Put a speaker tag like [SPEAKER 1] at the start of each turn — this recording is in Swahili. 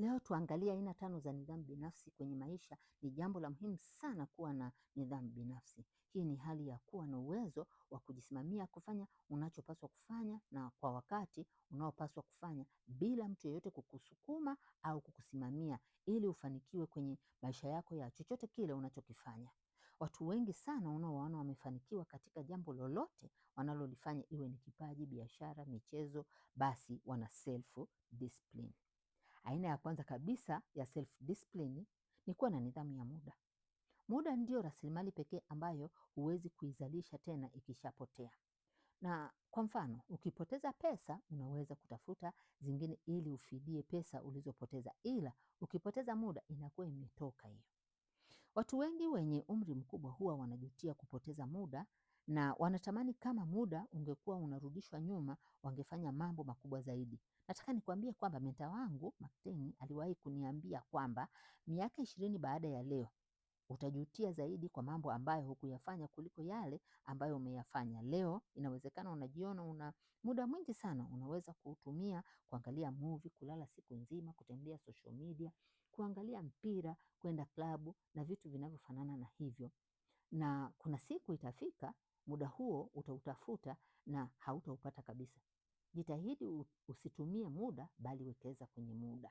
[SPEAKER 1] Leo tuangalie aina 5 za nidhamu binafsi kwenye maisha. Ni jambo la muhimu sana kuwa na nidhamu binafsi. Hii ni hali ya kuwa na uwezo wa kujisimamia, kufanya unachopaswa kufanya na kwa wakati unaopaswa kufanya bila mtu yeyote kukusukuma au kukusimamia ili ufanikiwe kwenye maisha yako ya chochote kile unachokifanya. Watu wengi sana unaowaona wamefanikiwa katika jambo lolote wanalolifanya, iwe ni kipaji, biashara, michezo, basi wana self discipline. Aina ya kwanza kabisa ya self discipline ni kuwa na nidhamu ya muda. Muda ndio rasilimali pekee ambayo huwezi kuizalisha tena ikishapotea. Na kwa mfano, ukipoteza pesa unaweza kutafuta zingine ili ufidie pesa ulizopoteza, ila ukipoteza muda inakuwa imetoka hiyo. Watu wengi wenye umri mkubwa huwa wanajutia kupoteza muda na wanatamani kama muda ungekuwa unarudishwa nyuma wangefanya mambo makubwa zaidi. Nataka nikwambie kwamba mentor wangu Makteni aliwahi kuniambia kwamba miaka 20 baada ya leo utajutia zaidi kwa mambo ambayo hukuyafanya kuliko yale ambayo umeyafanya leo. Inawezekana unajiona una muda mwingi sana, unaweza kuutumia kuangalia movie, kulala siku nzima, kutembea social media, kuangalia mpira, kwenda klabu na vitu vinavyofanana na hivyo. Na kuna siku itafika muda huo utautafuta na hautaupata kabisa. Jitahidi usitumie muda bali wekeza kwenye muda.